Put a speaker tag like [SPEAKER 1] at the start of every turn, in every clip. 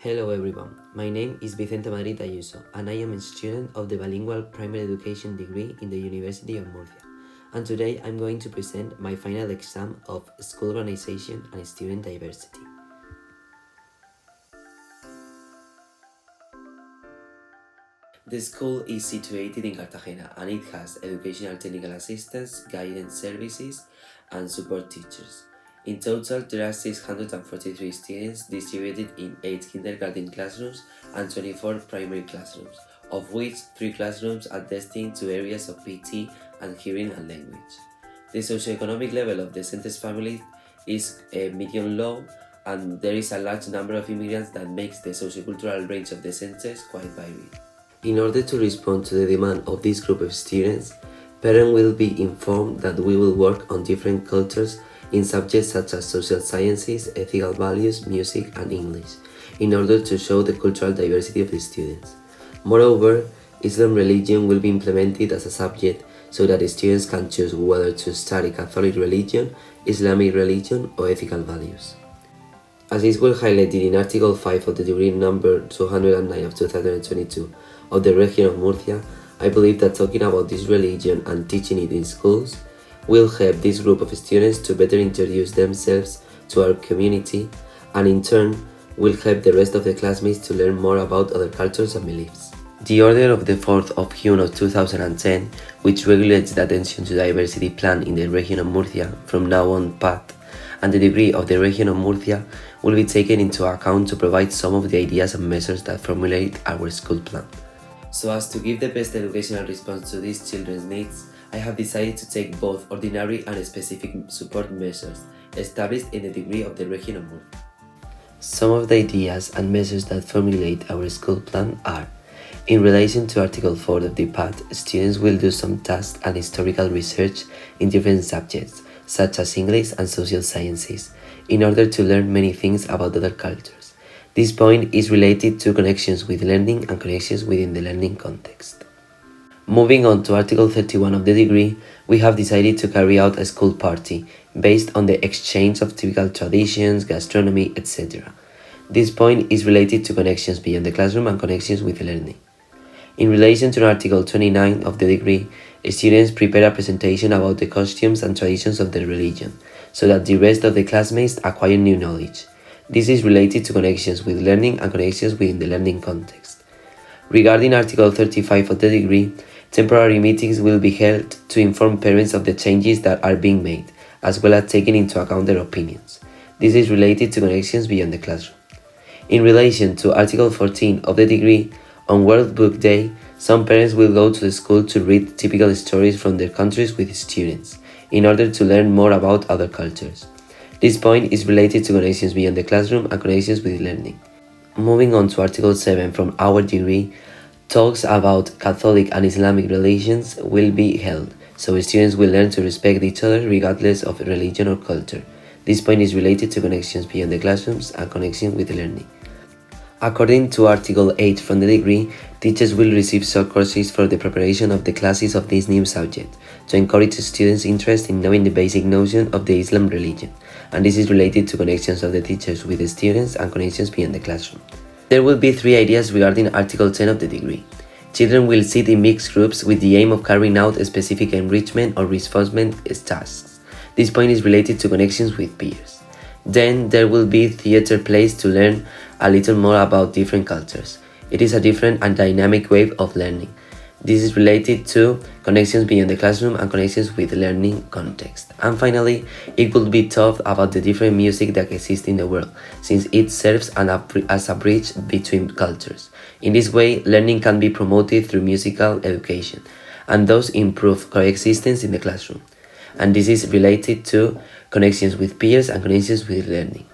[SPEAKER 1] Hello everyone, my name is Vicente Madrid and I am a student of the bilingual primary education degree in the University of Murcia. And today I'm going to present my final exam of school organization and student diversity. The school is situated in Cartagena and it has educational technical assistance, guidance services, and support teachers. In total, there are 643 students distributed in 8 kindergarten classrooms and 24 primary classrooms, of which 3 classrooms are destined to areas of PT and hearing and language. The socioeconomic level of the center's family is medium-low, and there is a large number of immigrants that makes the sociocultural range of the centers quite varied. In order to respond to the demand of this group of students, parents will be informed that we will work on different cultures in subjects such as social sciences, ethical values, music, and English, in order to show the cultural diversity of the students. Moreover, Islam religion will be implemented as a subject so that the students can choose whether to study Catholic religion, Islamic religion, or ethical values. As is well highlighted in Article 5 of the Decree number 209 of 2022 of the Region of Murcia, I believe that talking about this religion and teaching it in schools will help this group of students to better introduce themselves to our community, and in turn will help the rest of the classmates to learn more about other cultures and beliefs. The order of the 4th of June of 2010, which regulates the attention to diversity plan in the Region of Murcia from now on path, and the degree of the Region of Murcia will be taken into account to provide some of the ideas and measures that formulate our school plan. So as to give the best educational response to these children's needs, I have decided to take both ordinary and specific support measures established in the degree of the Region of Murcia. Some of the ideas and measures that formulate our school plan are: in relation to Article 4 of the PAT, students will do some tasks and historical research in different subjects, such as English and social sciences, in order to learn many things about other cultures. This point is related to connections with learning and connections within the learning context. Moving on to Article 31 of the degree, we have decided to carry out a school party based on the exchange of typical traditions, gastronomy, etc. This point is related to connections beyond the classroom and connections with learning. In relation to Article 29 of the degree, students prepare a presentation about the costumes and traditions of their religion, so that the rest of the classmates acquire new knowledge. This is related to connections with learning and connections within the learning context. Regarding Article 35 of the degree, temporary meetings will be held to inform parents of the changes that are being made, as well as taking into account their opinions. This is related to connections beyond the classroom. In relation to Article 14 of the degree, on World Book Day, some parents will go to the school to read typical stories from their countries with students, in order to learn more about other cultures. This point is related to connections beyond the classroom and connections with learning. Moving on to Article 7 from our degree, talks about Catholic and Islamic religions will be held, so students will learn to respect each other regardless of religion or culture. This point is related to connections beyond the classrooms and connection with learning. According to Article 8 from the degree, teachers will receive short courses for the preparation of the classes of this new subject, to encourage students' interest in knowing the basic notion of the Islam religion, and this is related to connections of the teachers with the students and connections beyond the classroom. There will be 3 ideas regarding Article 10 of the degree. Children will sit in mixed groups with the aim of carrying out a specific enrichment or reinforcement tasks. This point is related to connections with peers. Then there will be theater plays to learn a little more about different cultures. It is a different and dynamic way of learning. This is related to connections beyond the classroom and connections with learning context. And finally, it will be taught about the different music that exists in the world, since it serves as a bridge between cultures. In this way, learning can be promoted through musical education, and thus improve coexistence in the classroom. And this is related to connections with peers and connections with learning.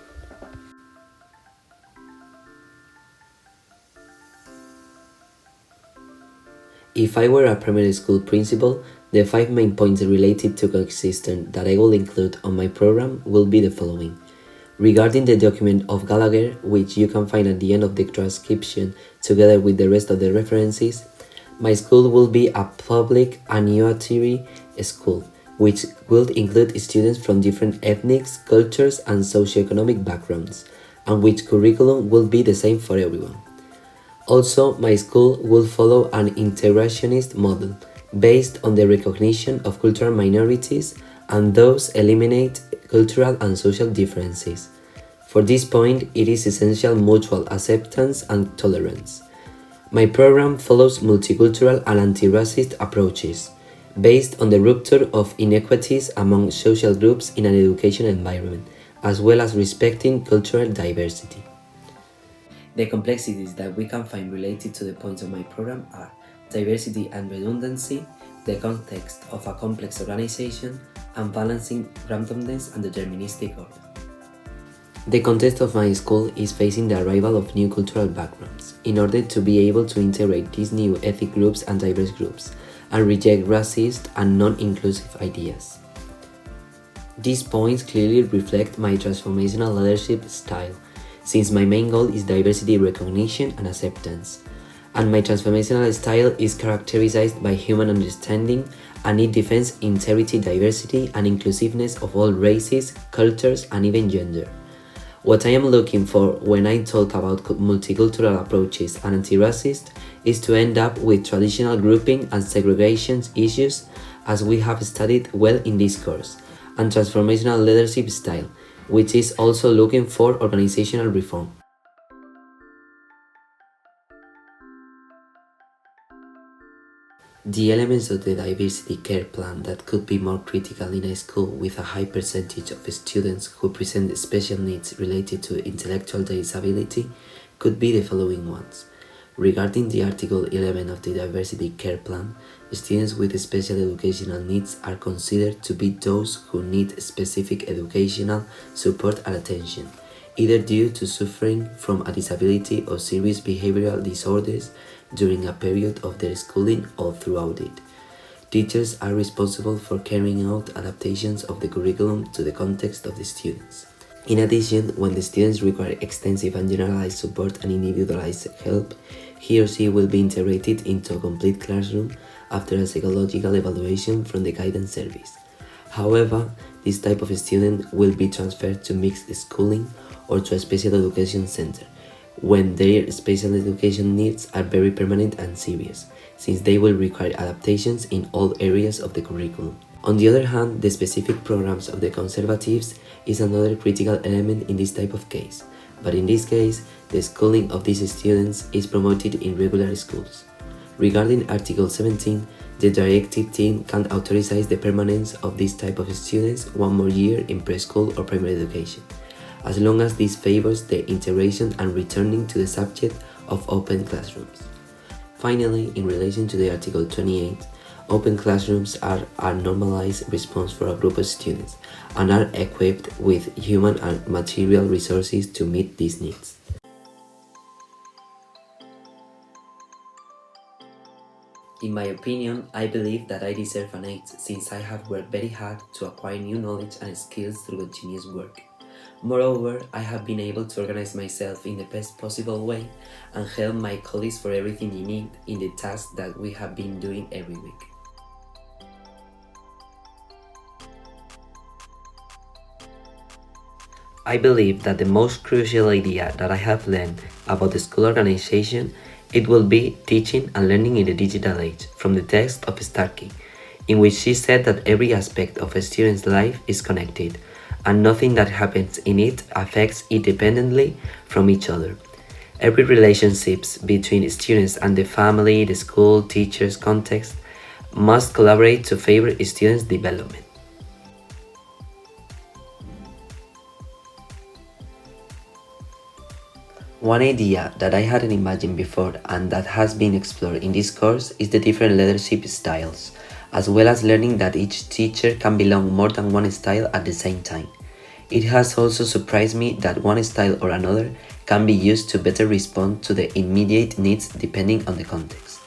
[SPEAKER 1] If I were a primary school principal, the 5 main points related to coexistence that I will include on my program will be the following. Regarding the document of Gallagher, which you can find at the end of the transcription together with the rest of the references, my school will be a public annuitary school, which will include students from different ethnics, cultures, and socioeconomic backgrounds. and which curriculum will be the same for everyone. Also, my school will follow an integrationist model based on the recognition of cultural minorities and thus eliminate cultural and social differences. For this point, it is essential mutual acceptance and tolerance. My program follows multicultural and anti-racist approaches based on the rupture of inequities among social groups in an education environment, as well as respecting cultural diversity. The complexities that we can find related to the points of my program are diversity and redundancy, the context of a complex organization, and balancing randomness and deterministic order. The context of my school is facing the arrival of new cultural backgrounds in order to be able to integrate these new ethnic groups and diverse groups and reject racist and non-inclusive ideas. These points clearly reflect my transformational leadership style, since my main goal is diversity recognition and acceptance, and my transformational style is characterized by human understanding and it defends integrity, diversity, and inclusiveness of all races, cultures, and even gender. What I am looking for when I talk about multicultural approaches and anti-racist is to end up with traditional grouping and segregation issues as we have studied well in this course, and transformational leadership style, which is also looking for organizational reform. The elements of the diversity care plan that could be more critical in a school with a high percentage of students who present special needs related to intellectual disability could be the following ones. Regarding the Article 11 of the Diversity Care Plan, students with special educational needs are considered to be those who need specific educational support and attention, either due to suffering from a disability or serious behavioral disorders during a period of their schooling or throughout it. Teachers are responsible for carrying out adaptations of the curriculum to the context of the students. In addition, when the students require extensive and generalized support and individualized help, he or she will be integrated into a complete classroom after a psychological evaluation from the guidance service. However, this type of student will be transferred to mixed schooling or to a special education center, when their special education needs are very permanent and serious, since they will require adaptations in all areas of the curriculum. On the other hand, the specific programs of the conservatives is another critical element in this type of case, but in this case, the schooling of these students is promoted in regular schools. Regarding Article 17, the directive team can authorize the permanence of this type of students one more year in preschool or primary education, as long as this favors the integration and returning to the subject of open classrooms. Finally, in relation to the Article 28, open classrooms are a normalized response for a group of students and are equipped with human and material resources to meet these needs. In my opinion, I believe that I deserve an 8 since I have worked very hard to acquire new knowledge and skills through continuous work. Moreover, I have been able to organize myself in the best possible way and help my colleagues for everything they need in the tasks that we have been doing every week. I believe that the most crucial idea that I have learned about the school organization, it will be teaching and learning in the digital age, from the text of Starkey, in which she said that every aspect of a student's life is connected, and nothing that happens in it affects independently from each other. Every relationships between students and the family, the school, teachers, context must collaborate to favor students' development. One idea that I hadn't imagined before and that has been explored in this course is the different leadership styles, as well as learning that each teacher can belong more than one style at the same time. It has also surprised me that one style or another can be used to better respond to the immediate needs depending on the context.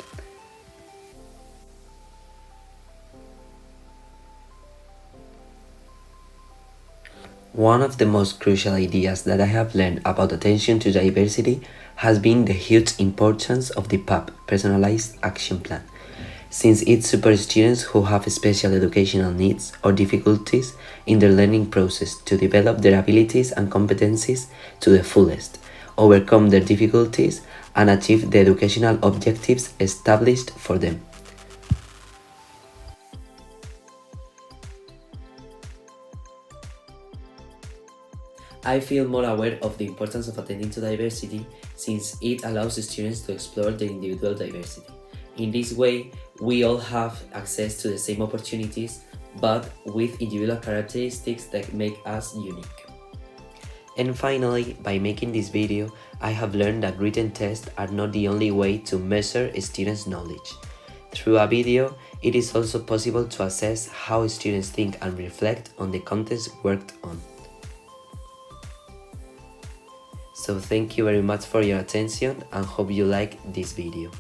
[SPEAKER 1] One of the most crucial ideas that I have learned about attention to diversity has been the huge importance of the PAP, Personalized Action Plan. since it supports students who have special educational needs or difficulties in their learning process to develop their abilities and competencies to the fullest, overcome their difficulties, and achieve the educational objectives established for them. I feel more aware of the importance of attending to diversity since it allows students to explore their individual diversity. In this way, we all have access to the same opportunities, but with individual characteristics that make us unique. And finally, by making this video, I have learned that written tests are not the only way to measure a student's knowledge. Through a video, it is also possible to assess how students think and reflect on the contents worked on. So thank you very much for your attention and hope you like this video.